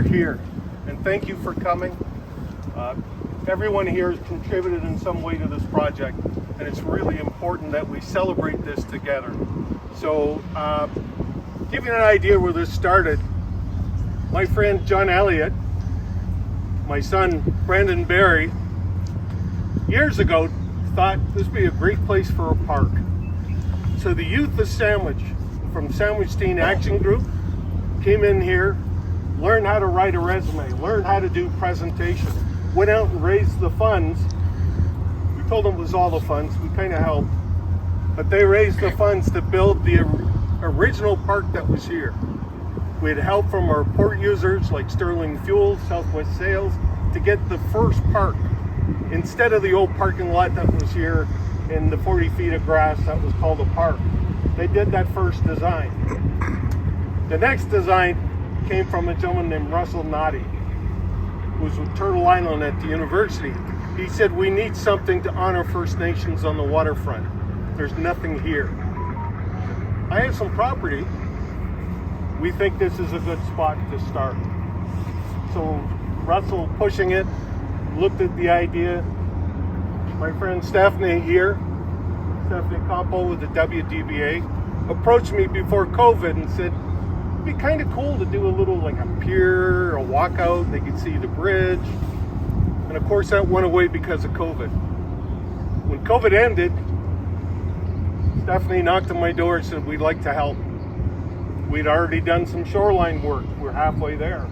we're here. And thank you for coming. Everyone here has contributed in some way to this project, and it's really important that we celebrate this together. So, give you an idea where this started. My friend John Elliott, my son Brandon Barry, years ago thought this would be a great place for a park. So the youth of Sandwich, from Sandwich Teen Action Group, came in here, learned how to write a resume, learned how to do presentation, went out and raised the funds. We told them it was all the funds, we kind of helped, but they raised the funds to build the original park that was here. We had help from our port users like Sterling Fuel, Southwest Sales, to get the first park. Instead of the old parking lot that was here in the 40 feet of grass that was called a park. They did that first design. The next design came from a gentleman named Russell Noddy, who was with Turtle Island at the university. He said, we need something to honor First Nations on the waterfront. There's nothing here. I have some property. We think this is a good spot to start. So Russell pushing it, looked at the idea. My friend Stephanie here, Stephanie Campo with the WDBA, approached me before COVID and said, it'd be kind of cool to do a little like a pier, a walkout, they could see the bridge. And of course that went away because of COVID. When COVID ended, Stephanie knocked on my door and said, we'd like to help. We'd already done some shoreline work. We're halfway there.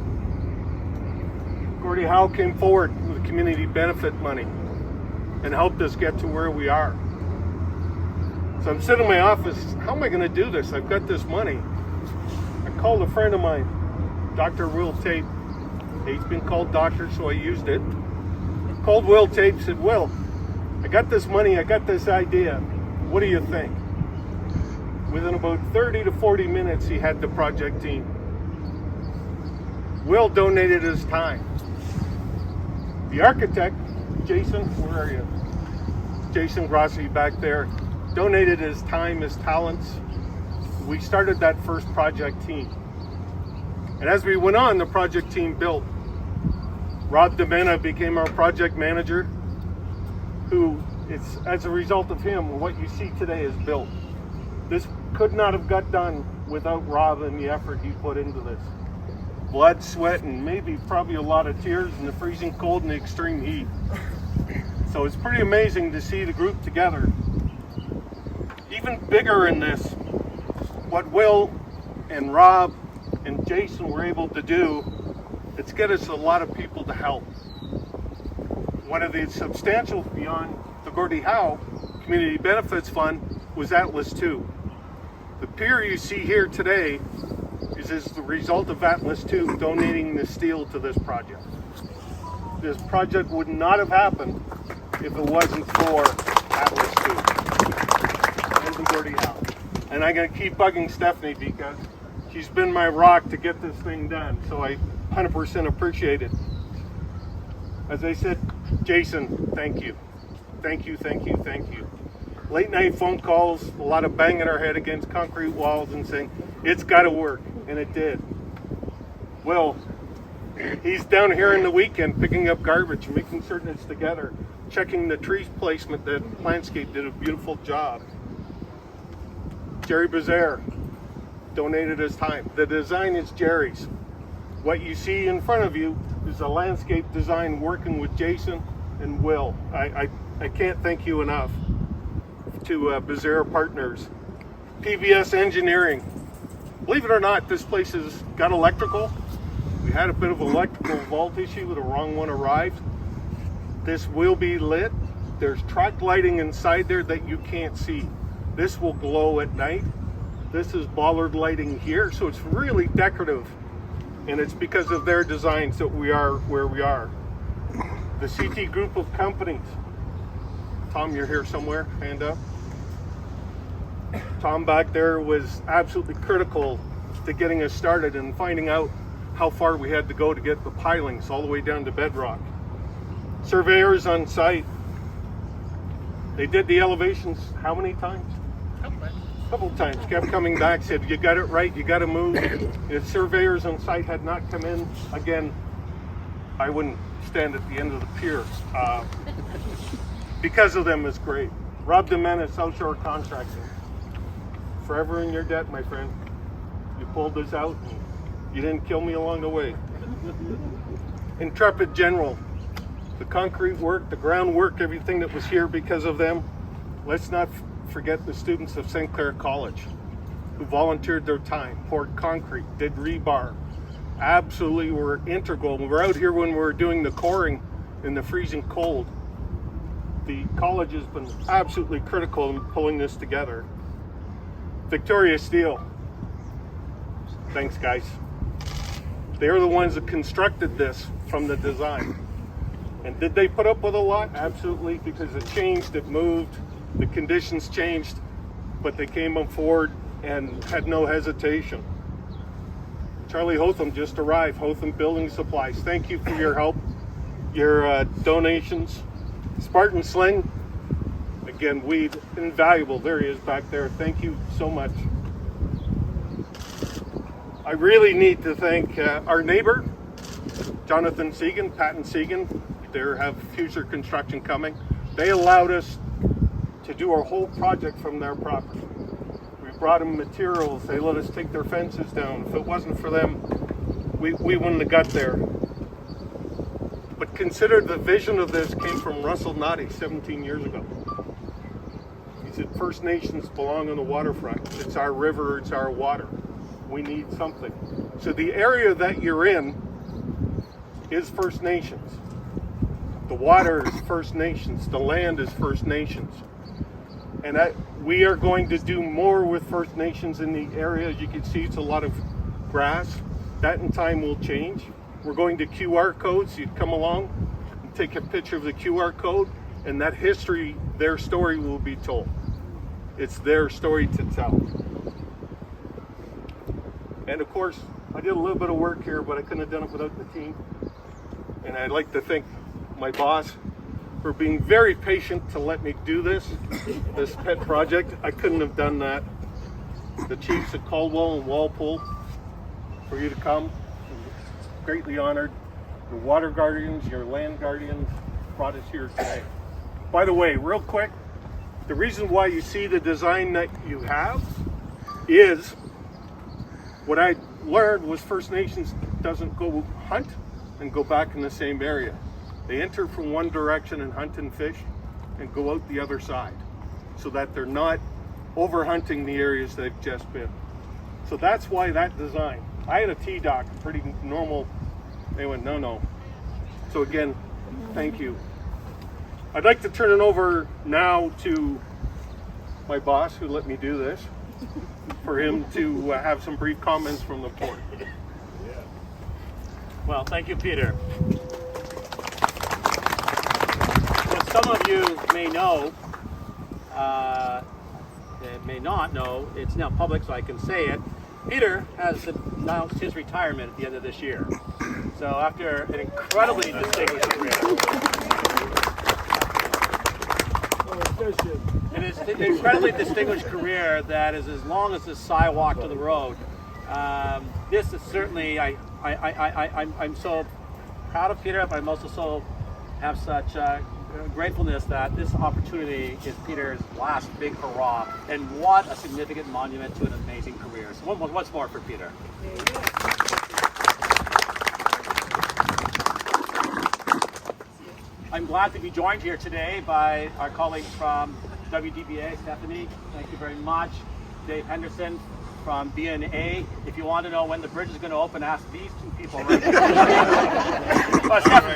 Gordiw Howe came forward with community benefit money and helped us get to where we are. So I'm sitting in my office, how am I going to do this? I've got this money. I called a friend of mine, Dr. Will Tate. He's been called doctor, so I used it. Called Will Tate, said, Will, I got this money, I got this idea. What do you think? Within about 30 to 40 minutes, he had the project team. Will donated his time. The architect, Jason, where are you? Jason Grossi back there, donated his time, his talents. We started that first project team. And as we went on, the project team built. Rob DeMena became our project manager, who, it's as a result of him, what you see today is built. This could not have got done without Rob and the effort he put into this. Blood, sweat, and maybe probably a lot of tears in the freezing cold and the extreme heat. So it's pretty amazing to see the group together. Even bigger in this, what Will and Rob and Jason were able to do, it's get us a lot of people to help. One of the substantial beyond the Gordiw Howe Community Benefits Fund was Atlas 2. The pier you see here today is the result of Atlas 2 donating the steel to this project. This project would not have happened if it wasn't for Atlas 2 and the Gordiw Howe. And I'm going to keep bugging Stephanie because she's been my rock to get this thing done. So I 100% appreciate it. As I said, Jason, thank you. Thank you, thank you, thank you. Late night phone calls, a lot of banging our head against concrete walls and saying, it's got to work, and it did. Well, he's down here in the weekend picking up garbage, making certain it's together, checking the tree placement. The landscape did a beautiful job. Jerry Bazaar donated his time. The design is Jerry's. What you see in front of you is a landscape design working with Jason and Will. I can't thank you enough to Bazaar Partners. PBS Engineering. Believe it or not, this place has got electrical. We had a bit of electrical vault issue with the wrong one arrived. This will be lit. There's track lighting inside there that you can't see. This will glow at night. This is bollard lighting here, so it's really decorative. And it's because of their designs that we are where we are. The CT group of companies. Tom, you're here somewhere, hand up. Tom back there was absolutely critical to getting us started and finding out how far we had to go to get the pilings all the way down to bedrock. Surveyors on site. They did the elevations how many times? couple times, kept coming back, said, you got it right, you got to move. If surveyors on site had not come in, again, I wouldn't stand at the end of the pier. Because of them is great. Rob DeMena, South Shore Contracting. Forever in your debt, my friend. You pulled this out and you didn't kill me along the way. Intrepid General, the concrete work, the groundwork, everything that was here because of them. Let's not forget the students of St. Clair College who volunteered their time, poured concrete, did rebar, absolutely were integral. We were out here when we were doing the coring in the freezing cold. The college has been absolutely critical in pulling this together. Victoria Steel, thanks guys. They're the ones that constructed this from the design. And did they put up with a lot? Absolutely, because it changed, it moved, the conditions changed, but they came on forward and had no hesitation. Charlie Hotham just arrived, Hotham Building Supplies. Thank you for your help, your donations. Spartan Sling, again, weed, invaluable. There he is back there. Thank you so much. I really need to thank our neighbor, Jonathan Segan, Pat and Segan. They have future construction coming. They allowed us to do our whole project from their property. We brought them materials. They let us take their fences down. If it wasn't for them, we wouldn't have got there. But consider the vision of this came from Russell Noddy 17 years ago. He said, First Nations belong on the waterfront. It's our river, it's our water. We need something. So the area that you're in is First Nations. The water is First Nations. The land is First Nations. And we are going to do more with First Nations in the area. As you can see, it's a lot of grass. That in time will change. We're going to QR codes. You come along and take a picture of the QR code, and that history, their story will be told. It's their story to tell. And of course, I did a little bit of work here, but I couldn't have done it without the team. And I'd like to thank my boss for being very patient to let me do this pet project. I couldn't have done that. The chiefs at Caldwell and Walpole, for you to come, greatly honored. Your water guardians, your land guardians brought us here today. By the way, real quick, the reason why you see the design that you have is what I learned was First Nations doesn't go hunt and go back in the same area. They enter from one direction and hunt and fish and go out the other side so that they're not over hunting the areas they've just been. So that's why that design. I had a T-dock, pretty normal. They went, no. So again, thank you. I'd like to turn it over now to my boss who let me do this, for him to have some brief comments from the board. Well, thank you, Peter. What some of you may know, may not know, it's now public so I can say it. Peter has announced his retirement at the end of this year. So after an incredibly distinguished career, it is an incredibly distinguished career that is as long as the sidewalk to the road. This is certainly, I'm so proud of Peter, but I'm also so have such gratefulness that this opportunity is Peter's last big hurrah, and what a significant monument to an amazing career. So once more for Peter. I'm glad to be joined here today by our colleagues from WDBA. Stephanie, thank you very much. Dave Henderson from BNA. If you want to know when the bridge is going to open, ask these two people. Right?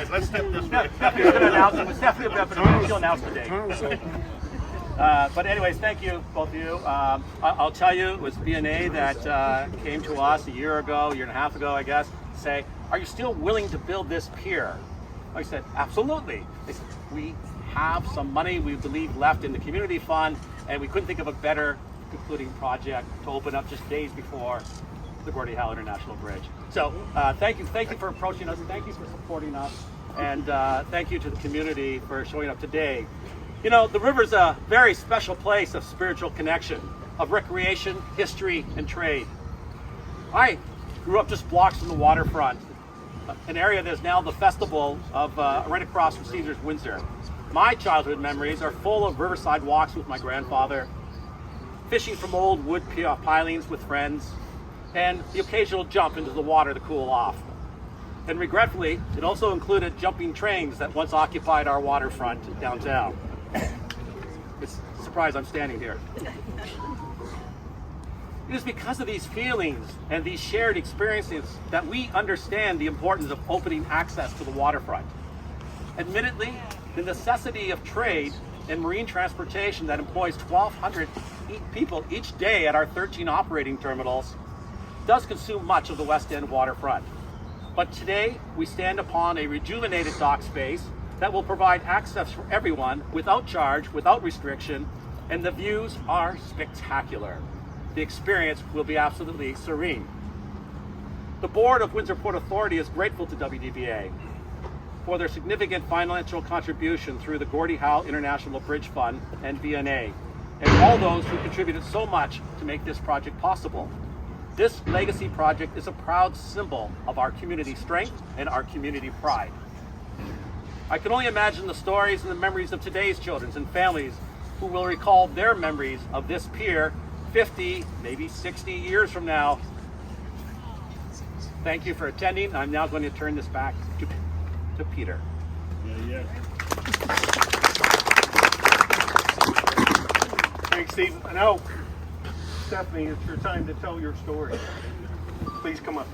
Let's step this way. Stephanie's going to announce it. Stephanie will be up in a minute. She'll announce the date. But anyways, thank you, both of you. I'll tell you, it was BNA that came to us a year and a half ago, I guess, to say, are you still willing to build this pier? I said, absolutely. They said, we have some money, we believe, left in the community fund, and we couldn't think of a better concluding project to open up just days before the Gordiw Howe International Bridge. So thank you for approaching us, thank you for supporting us, and thank you to the community for showing up today. You know, the river's a very special place of spiritual connection. of recreation, history, and trade. I grew up just blocks from the waterfront, an area that is now the festival of right across from Caesars Windsor. My childhood memories are full of riverside walks with my grandfather, fishing from old wood pilings with friends, and the occasional jump into the water to cool off. And regretfully, it also included jumping trains that once occupied our waterfront downtown. It's a surprise I'm standing here. It is because of these feelings and these shared experiences that we understand the importance of opening access to the waterfront. Admittedly, the necessity of trade and marine transportation that employs 1,200 people each day at our 13 operating terminals does consume much of the West End waterfront. But today, we stand upon a rejuvenated dock space that will provide access for everyone without charge, without restriction, and the views are spectacular. The experience will be absolutely serene. The board of Windsor Port Authority is grateful to WDBA for their significant financial contribution through the Gordiw Howe International Bridge Fund and VNA, and all those who contributed so much to make this project possible. This legacy project is a proud symbol of our community strength and our community pride. I can only imagine the stories and the memories of today's children and families who will recall their memories of this pier 50, maybe 60 years from now. Thank you for attending. I'm now going to turn this back to Peter. Thanks, Steve. And now, Stephanie, it's your time to tell your story. Please come up.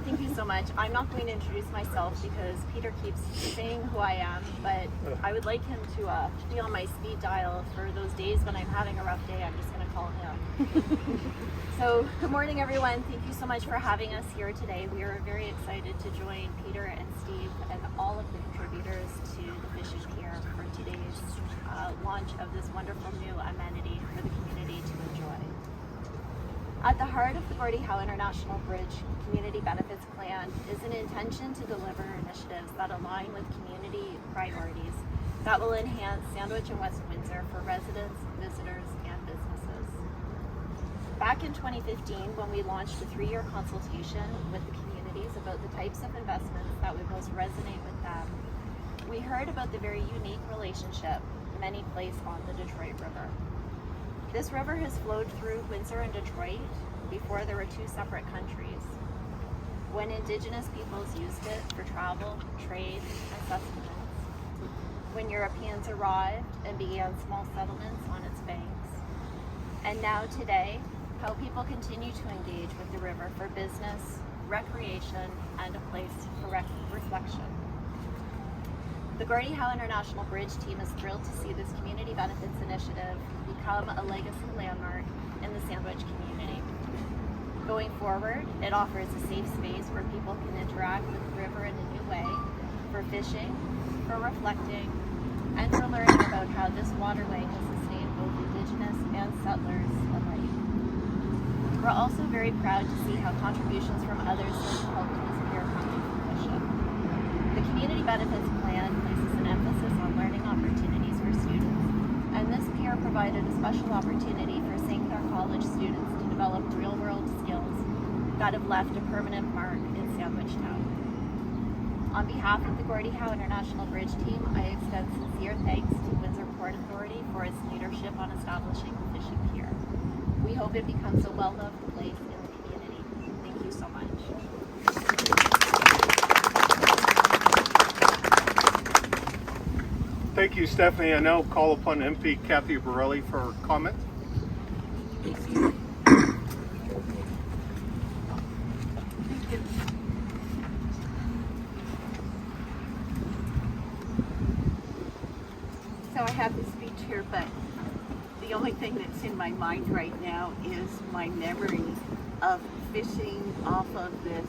Thank you so much. I'm not going to introduce myself because Peter keeps saying who I am, but I would like him to be on my speed dial for those days when I'm having a rough day. I'm just going to call him. So, good morning, everyone. Thank you so much for having us here today. We are very excited to join Peter and Steve and all of the contributors to the Fishing Pier for today's launch of this wonderful new amenity for the community to enjoy. At the heart of the Gordiw Howe International Bridge Community Benefits Plan is an intention to deliver initiatives that align with community priorities that will enhance Sandwich and West Windsor for residents, visitors, and businesses. Back in 2015, when we launched a 3-year consultation with the communities about the types of investments that would most resonate with them, we heard about the very unique relationship many place on the Detroit River. This river has flowed through Windsor and Detroit before there were 2 separate countries. When Indigenous peoples used it for travel, trade, and sustenance. When Europeans arrived and began small settlements on its banks. And now today, how people continue to engage with the river for business, recreation, and a place for reflection. The Gordiw Howe International Bridge team is thrilled to see this community benefits initiative become a legacy landmark in the Sandwich community. Going forward, it offers a safe space where people can interact with the river in a new way, for fishing, for reflecting, and for learning about how this waterway has sustained both Indigenous and settlers alike. We're also very proud to see how contributions from others have helped this pier come to fruition. The Community Benefits Plan places an emphasis on learning opportunities for students, and this pier provided a special opportunity for St. Clair College students to develop real-world skills that have left a permanent mark in Sandwich Town. On behalf of the Gordiw Howe International Bridge team, I extend sincere thanks to Windsor Port Authority for its leadership on establishing the Fishing Pier. We hope it becomes a well-loved place in the community. Thank you so much. Thank you, Stephanie. I now call upon MP Kathy Borelli for comment. So I have this speech here, but the only thing that's in my mind right now is my memory of fishing off of this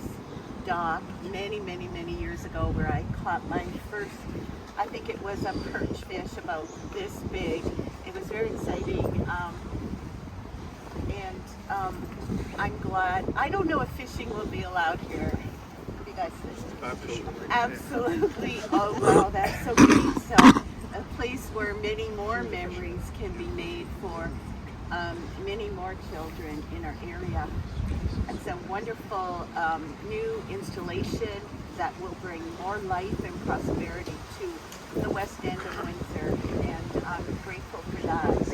dock many, many, many years ago, where I caught my first, I think it was a perch fish about this big. It was very exciting, and I'm glad. I don't know if fishing will be allowed here. Have you guys fished? Absolutely. Absolutely. Oh wow, that's so great. So a place where many more memories can be made for many more children in our area. It's a wonderful new installation that will bring more life and prosperity to the west end of Windsor, and I'm grateful for that.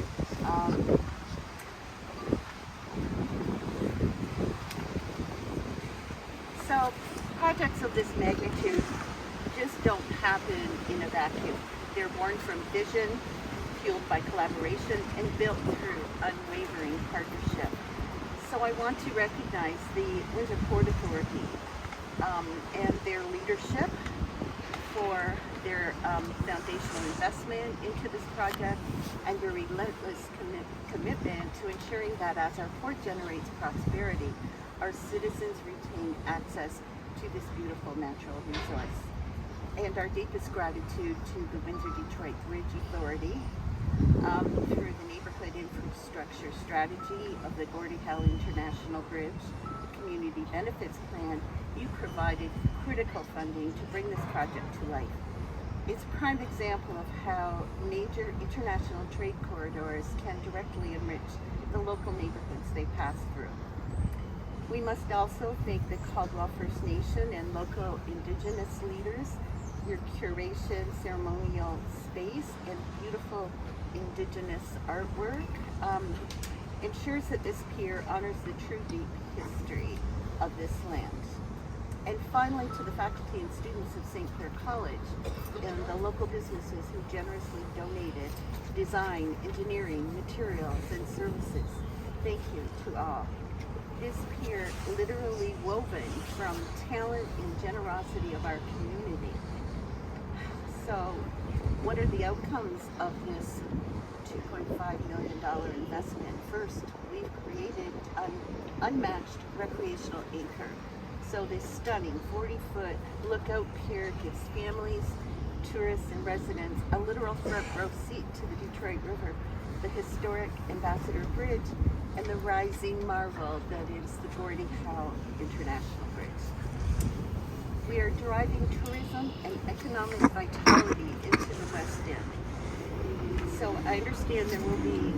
So projects of this magnitude just don't happen in a vacuum. They're born from vision, fueled by collaboration, and built through unwavering partnership. So I want to recognize the Windsor Port Authority and their leadership for their foundational investment into this project and their relentless commitment to ensuring that as our port generates prosperity, our citizens retain access to this beautiful natural resource. And our deepest gratitude to the Windsor-Detroit Bridge Authority through the neighborhood infrastructure strategy of the Gordiw Howe International Bridge, the Community Benefits Plan. You provided critical funding to bring this project to life. It's a prime example of how major international trade corridors can directly enrich the local neighborhoods they pass through. We must also thank the Caldwell First Nation and local Indigenous leaders. Your curation, ceremonial space, and beautiful Indigenous artwork ensures that this pier honors the true deep history of this land. And finally, to the faculty and students of St. Clair College and the local businesses who generously donated design, engineering, materials, and services, thank you to all. This pier literally woven from talent and generosity of our community. So, what are the outcomes of this $2.5 million investment? First, we've created an unmatched recreational anchor. So this stunning 40-foot lookout pier gives families, tourists, and residents a literal front row seat to the Detroit River, the historic Ambassador Bridge, and the rising marvel that is the Gordiw Howe International Bridge. We are driving tourism and economic vitality into the West End. So I understand there will be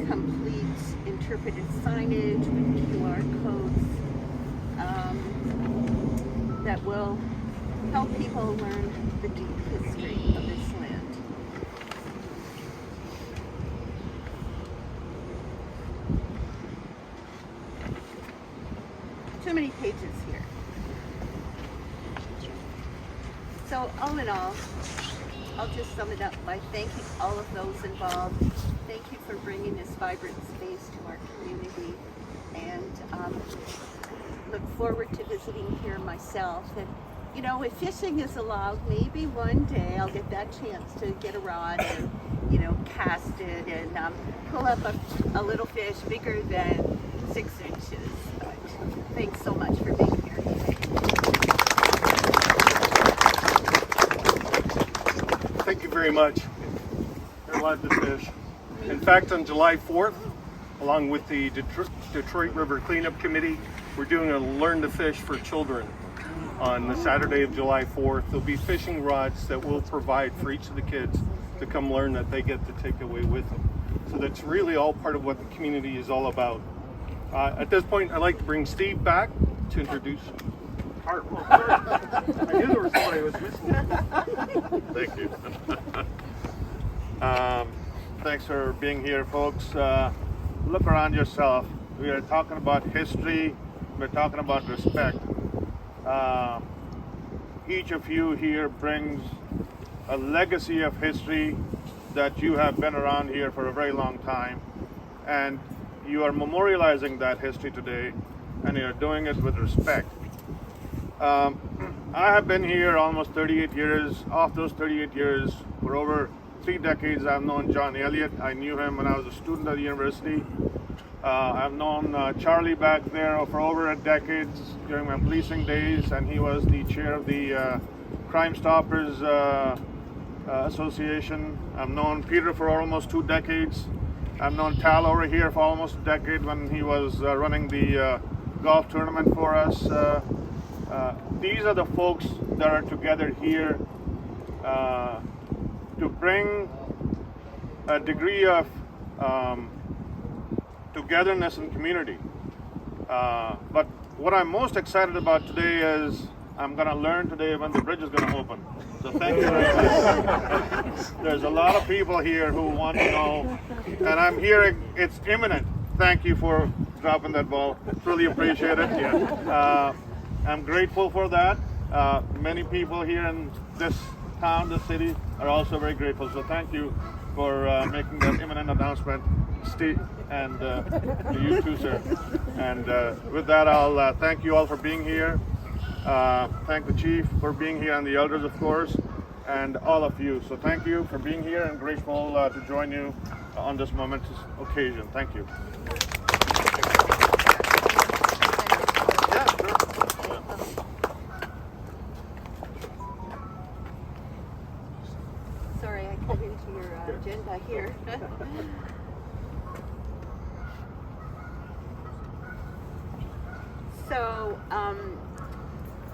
complete interpreted signage with QR codes that will help people learn the deep history of this land. Too many pages here. So all in all, I'll just sum it up by thanking all of those involved. Thank you for bringing this vibrant space to our community, and look forward to visiting here myself. And you know, if fishing is allowed, maybe one day I'll get that chance to get a rod and, you know, cast it and pull up a little fish bigger than 6 inches. But thanks so much for being here today. Thank you very much. You're allowed to fish. In fact, on July 4th, along with the Detroit River Cleanup Committee, we're doing a Learn to Fish for Children on the Saturday of July 4th. There'll be fishing rods that we'll provide for each of the kids to come learn that they get to take away with them. So that's really all part of what the community is all about. At this point, I'd like to bring Steve back to introduce Art. I knew there was somebody who was missing. Thank you. Thanks for being here, folks. Look around yourself. We are talking about history. We're talking about respect. Each of you here brings a legacy of history that you have been around here for a very long time, and you are memorializing that history today, and you're doing it with respect. I have been here almost 38 years. Of those 38 years, for over 3 decades, I've known John Elliott. I knew him when I was a student at the university. I've known Charlie back there for over a decade during my policing days, and he was the chair of the Crime Stoppers Association. I've known Peter for almost 2 decades. I've known Tal over here for almost a decade when he was running the golf tournament for us. These are the folks that are together here to bring a degree of togetherness and community. But what I'm most excited about today is I'm going to learn today when the bridge is going to open. So thank you very much. There's a lot of people here who want to know, and I'm hearing it's imminent. Thank you for dropping that ball. Really appreciate it. I'm grateful for that. Many people here in this town, this city, are also very grateful. So thank you for making that imminent announcement, Steve, and to you too, sir. And with that, I'll thank you all for being here. Thank the chief for being here and the elders, of course, and all of you. So thank you for being here and grateful to join you on this momentous occasion. Thank you. Sorry, I cut into your agenda here. So,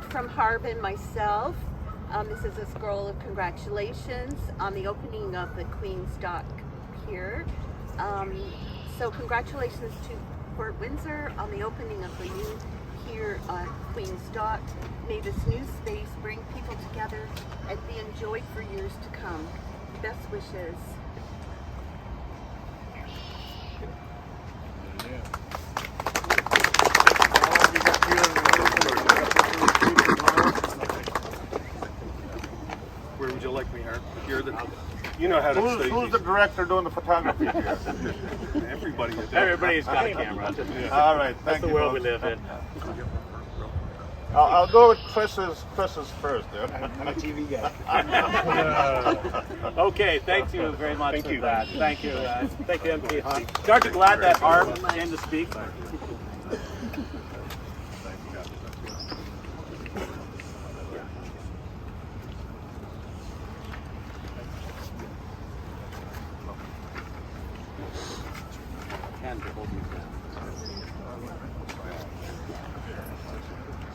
from Harb and myself, this is a scroll of congratulations on the opening of the Queen's Dock Pier. So congratulations to Port Windsor on the opening of the new pier on Queen's Dock. May this new space bring people together and be enjoyed for years to come. Best wishes. Where would you like me, Art? You know how to say. Who's the director doing the photography here? Everybody. Everybody's got a camera. All right, That's thank the you. world we folks. live in. I'll go with Chris's first. I'm a TV guy. Okay, thank you very much for that. Thank you. Thank you, MP Hunt. Aren't you glad that Harb came to speak?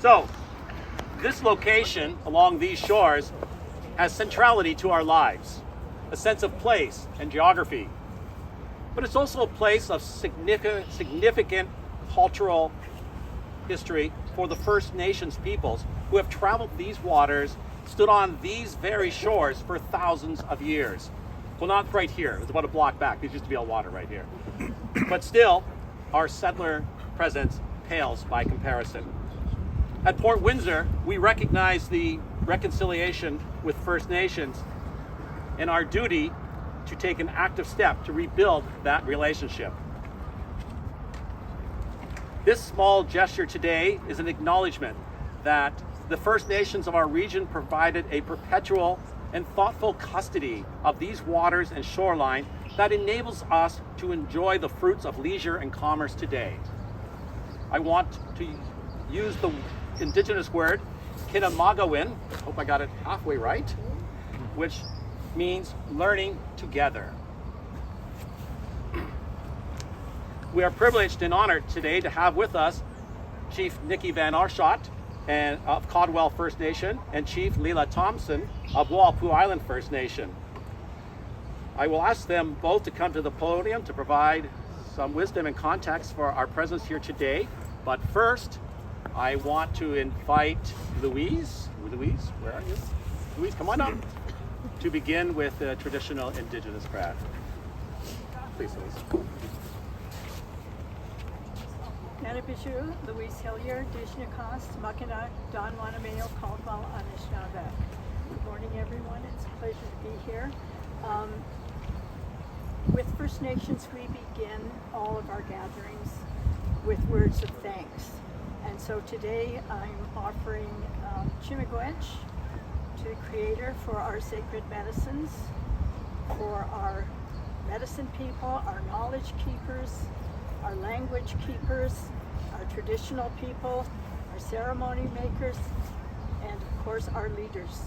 So, this location along these shores has centrality to our lives, a sense of place and geography. But it's also a place of significant cultural history for the First Nations peoples who have traveled these waters, stood on these very shores for thousands of years. Well, not right here. It's about a block back. There used to be all water right here. But still, our settler presence pales by comparison. At Port Windsor, we recognize the reconciliation with First Nations and our duty to take an active step to rebuild that relationship. This small gesture today is an acknowledgement that the First Nations of our region provided a perpetual and thoughtful custody of these waters and shoreline that enables us to enjoy the fruits of leisure and commerce today. I want to use the Indigenous word, kinamagawin, hope I got it halfway right, which means learning together. We are privileged and honored today to have with us Chief Nikki Van Arshat of Caldwell First Nation and Chief Leela Thompson of Walpole Island First Nation. I will ask them both to come to the podium to provide some wisdom and context for our presence here today. But first, I want to invite Louise, where are you? Louise, come on up, to begin with the traditional Indigenous craft. Please, Louise. Nanabishu, Louise Hilliard, Dishnakas, Makina, Don Wanamayo, Caldwell, Anishinaabe. Good morning, everyone. It's a pleasure to be here. With First Nations, we begin all of our gatherings with words of thanks. And so today I'm offering Chimigwech to the Creator for our sacred medicines, for our medicine people, our knowledge keepers, our language keepers, our traditional people, our ceremony makers, and of course our leaders.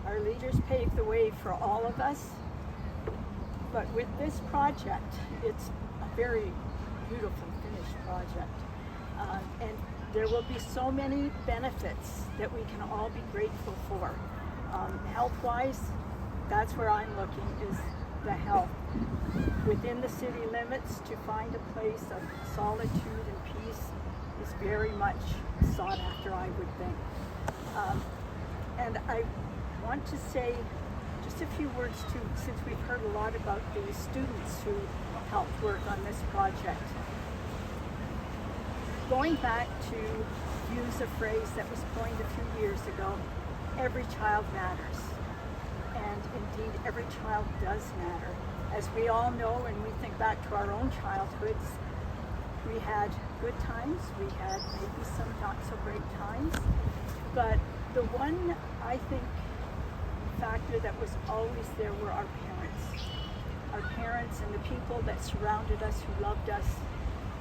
Our leaders paved the way for all of us, but with this project, it's a very beautiful finished project. And there will be so many benefits that we can all be grateful for. Health-wise, that's where I'm looking, is the health. Within the city limits, to find a place of solitude and peace is very much sought after, I would think. And I want to say just a few words too, since we've heard a lot about the students who helped work on this project. Going back to use a phrase that was coined a few years ago, every child matters. And indeed, every child does matter. As we all know, when we think back to our own childhoods, we had good times, we had maybe some not so great times, but the one, I think, factor that was always there were our parents. Our parents and the people that surrounded us, who loved us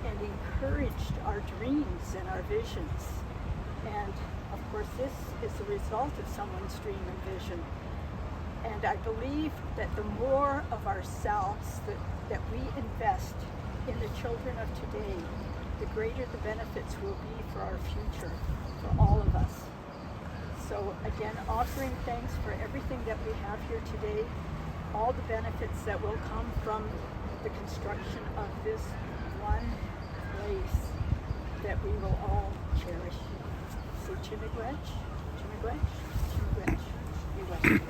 and encouraged our dreams and our visions. And of course, this is the result of someone's dream and vision. And I believe that the more of ourselves that we invest in the children of today, the greater the benefits will be for our future, for all of us. So again, offering thanks for everything that we have here today, all the benefits that will come from the construction of this one place that we will all cherish. So Chimigwech, Chimigwech, Chimigwech, Miigwech.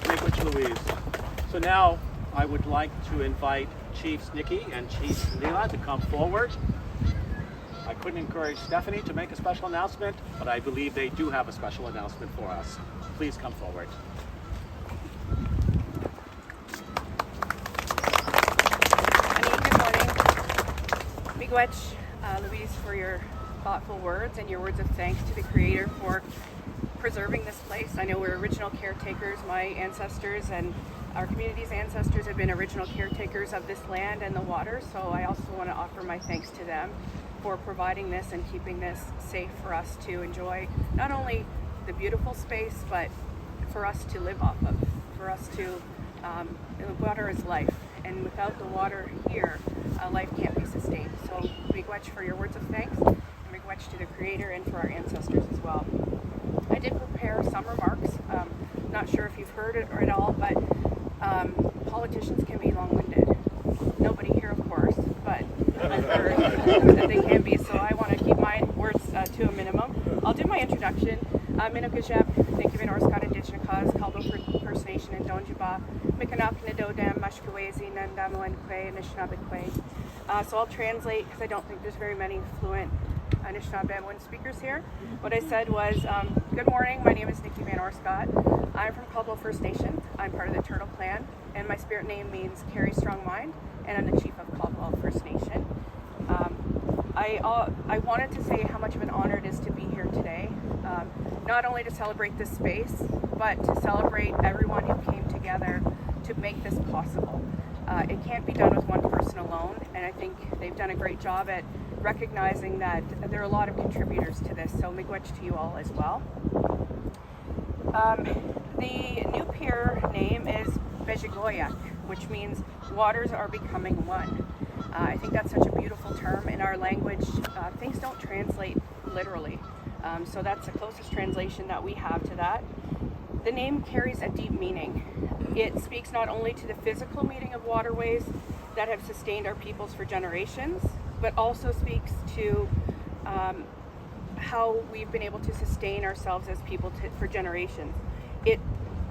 Miigwech, Louise. So now I would like to invite Chiefs Nikki and Chief Leela to come forward. I couldn't encourage Stephanie to make a special announcement, but I believe they do have a special announcement for us. Please come forward. Good morning. Miigwech, Louise, for your thoughtful words and your words of thanks to the Creator for preserving this place. I know we're original caretakers. My ancestors and our community's ancestors have been original caretakers of this land and the water, so I also want to offer my thanks to them for providing this and keeping this safe for us to enjoy not only the beautiful space, but for us to live off of, for us to, water is life, and without the water here, life can't be sustained. So miigwech for your words of thanks, and miigwech to the Creator and for our ancestors as well. I did prepare some remarks, not sure if you've heard it or at all, but politicians can be long-winded. Nobody here, of course, but I've heard that they can be, so I want to keep my words to a minimum. I'll do my introduction. Minukajep, Nikivan Orskat Indigenous, Gordiw First Nation, and Donjiba, Mikanak Nadodam, Mashkawezi, Nandamalenque, and Anishinaabe. So I'll translate because I don't think there's very many fluent Anishinaabe speakers here. What I said was, good morning, my name is Nikki Van Orskat. I'm from Gordiw First Nation. I'm part of the Turtle Clan, and my spirit name means Carry Strong Mind, and I'm the chief of Gordiw First Nation. I wanted to say how much of an honor it is to be here today, not only to celebrate this space, but to celebrate everyone who came together to make this possible. It can't be done with one person alone, and I think they've done a great job at recognizing that there are a lot of contributors to this, so miigwech to you all as well. The new pier name is Bezhigoyaak, which means waters are becoming one. I think that's such a beautiful term. In our language, things don't translate literally, so that's the closest translation that we have to that. The name carries a deep meaning. It speaks not only to the physical meaning of waterways that have sustained our peoples for generations, but also speaks to how we've been able to sustain ourselves as people for generations. It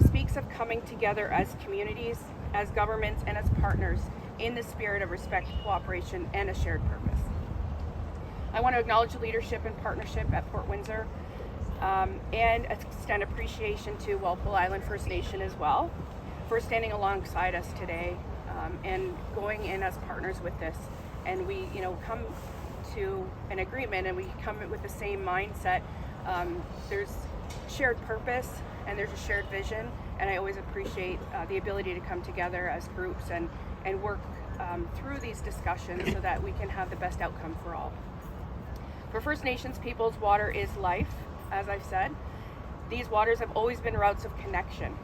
speaks of coming together as communities, as governments, and as partners in the spirit of respect, cooperation, and a shared purpose. I want to acknowledge the leadership and partnership at Port Windsor and extend appreciation to Walpole Island First Nation as well for standing alongside us today and going in as partners with this. And we, come to an agreement and we come with the same mindset. There's shared purpose and there's a shared vision, and I always appreciate the ability to come together as groups and work through these discussions so that we can have the best outcome for all. For First Nations peoples, water is life, as I've said. These waters have always been routes of connection.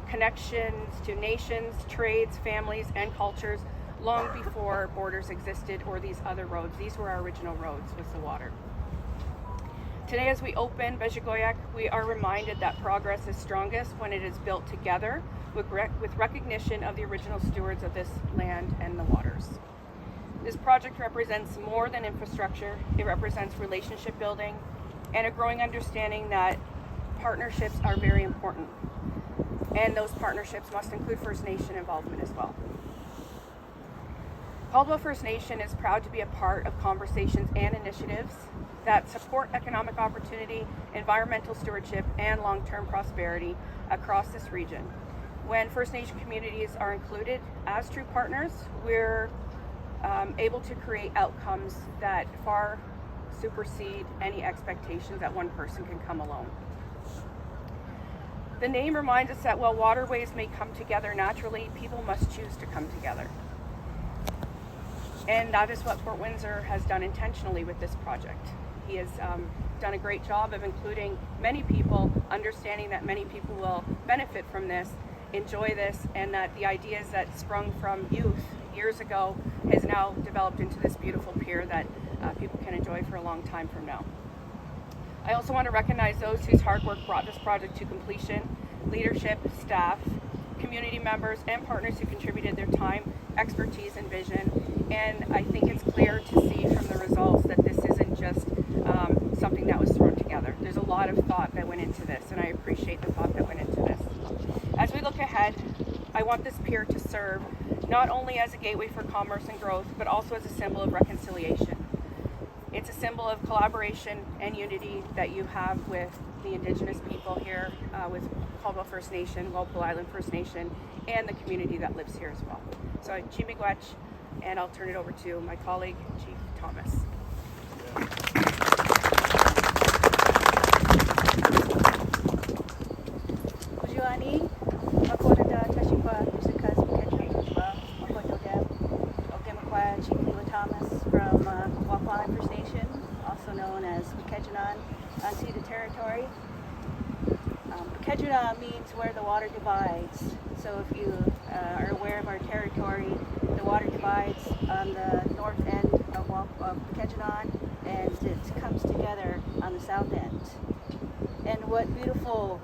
Connections to nations, trades, families, and cultures long before borders existed or these other roads. These were our original roads, was the water. Today, as we open Bezhigoyaak, we are reminded that progress is strongest when it is built together with recognition of the original stewards of this land and the waters. This project represents more than infrastructure. It represents relationship building and a growing understanding that partnerships are very important. And those partnerships must include First Nation involvement as well. Caldwell First Nation is proud to be a part of conversations and initiatives that support economic opportunity, environmental stewardship, and long-term prosperity across this region. When First Nation communities are included as true partners, we're able to create outcomes that far supersede any expectations that one person can come alone. The name reminds us that while waterways may come together naturally, people must choose to come together. And that is what Fort Windsor has done intentionally with this project. He has done a great job of including many people, understanding that many people will benefit from this, enjoy this, and that the ideas that sprung from youth years ago has now developed into this beautiful pier that people can enjoy for a long time from now. I also want to recognize those whose hard work brought this project to completion: leadership, staff, community members, and partners who contributed their time, expertise, and vision. And I think it's clear to see from the results that this isn't just something that was thrown together. There's a lot of thought that went into this, and I appreciate the thought that went into this. As we look ahead, I want this pier to serve not only as a gateway for commerce and growth, but also as a symbol of reconciliation. It's a symbol of collaboration and unity that you have with the Indigenous people here, with Caldwell First Nation, Walpole Island First Nation, and the community that lives here as well. So, Chimigwech, and I'll turn it over to my colleague, Chief Thomas. from Wharf First Nation, also known as Pekejunan, unceded territory. Pekejunan means where the water divides. So if you are aware of our territory, the water divides on the north end of Pekejunan, and it comes together on the south end. And what beautiful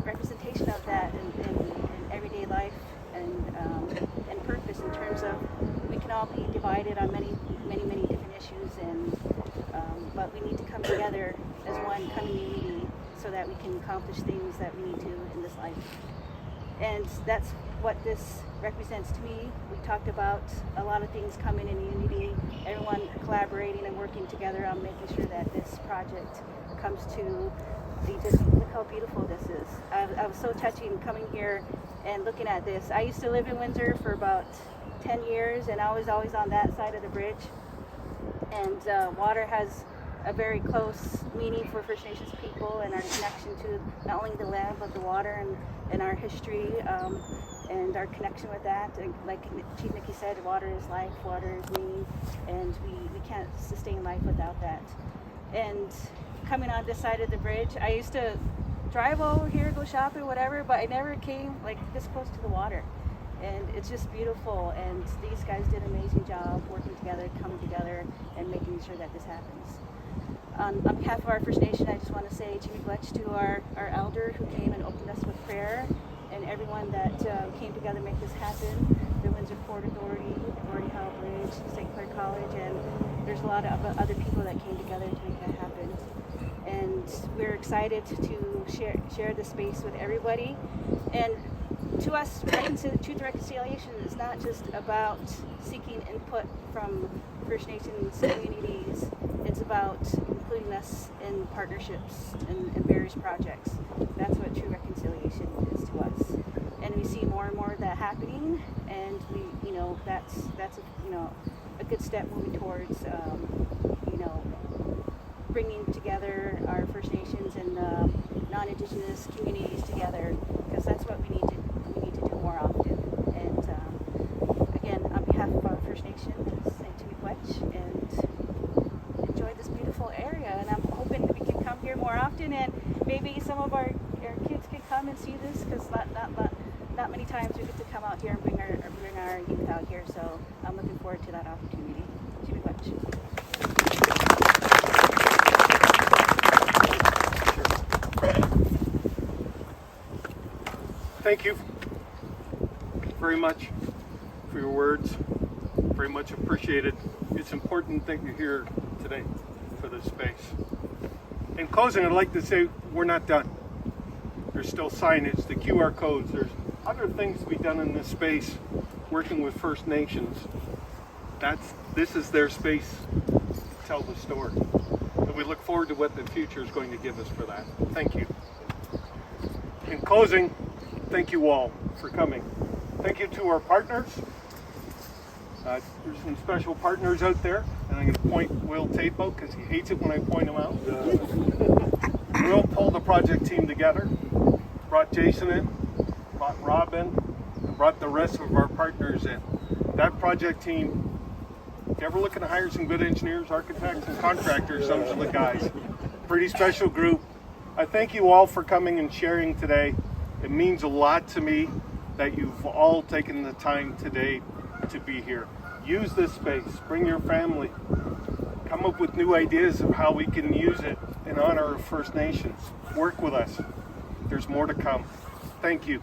representation of that in everyday life and purpose, in terms of we can all be divided on many different issues, and but we need to come together as one community so that we can accomplish things that we need to in this life. And that's what this represents to me. We talked about a lot of things coming in unity, everyone collaborating and working together on making sure that this project comes to look how beautiful this is. I was so touching coming here and looking at this. I used to live in Windsor for about 10 years, and I was always on that side of the bridge. And water has a very close meaning for First Nations people, and our connection to not only the land but the water and our history and our connection with that. And like Chief Nikki said, water is life, water is meaning, and we can't sustain life without that. And coming on this side of the bridge, I used to drive over here, go shopping, whatever, but I never came like this close to the water. And it's just beautiful, and these guys did an amazing job working together, coming together, and making sure that this happens. On behalf of our First Nation, I just want to say Chimigwech to our elder who came and opened us with prayer, and everyone that came together to make this happen, the Windsor Port Authority, Gordiw Howe Bridge, St. Clair College, and there's a lot of other people that came together to make that happen. And we're excited to share the space with everybody. And to us, truth and reconciliation is not just about seeking input from First Nations communities. It's about including us in partnerships and various projects. That's what true reconciliation is to us. And we see more and more of that happening, and that's a good step moving towards bringing together our First Nations and non-Indigenous communities together, because that's what we need to do more often. And again, on behalf of our First Nation, St. Chimigwech, and enjoy this beautiful area. And I'm hoping that we can come here more often, and maybe some of our kids can come and see this, because not many times we get to come out here and bring our youth out here. So I'm looking forward to that opportunity. Chimigwech. thank you very much for your words. Very much appreciated. It's important that you're here today for this space. In closing, I'd like to say we're not done. There's still signage, the QR codes, there's other things to be done in this space, working with First Nations. This is their space to tell the story. And we look forward to what the future is going to give us for that. Thank you. In closing, thank you all for coming. Thank you to our partners. There's some special partners out there, and I'm going to point Will Tate out because he hates it when I point him out. Will pulled the project team together, brought Jason in, brought Rob in, and brought the rest of our partners in. That project team, if you're ever looking to hire some good engineers, architects, and contractors, those are the guys. Pretty special group. I thank you all for coming and sharing today. It means a lot to me that you've all taken the time today to be here. Use this space, bring your family, come up with new ideas of how we can use it in honor of First Nations. Work with us. There's more to come. Thank you.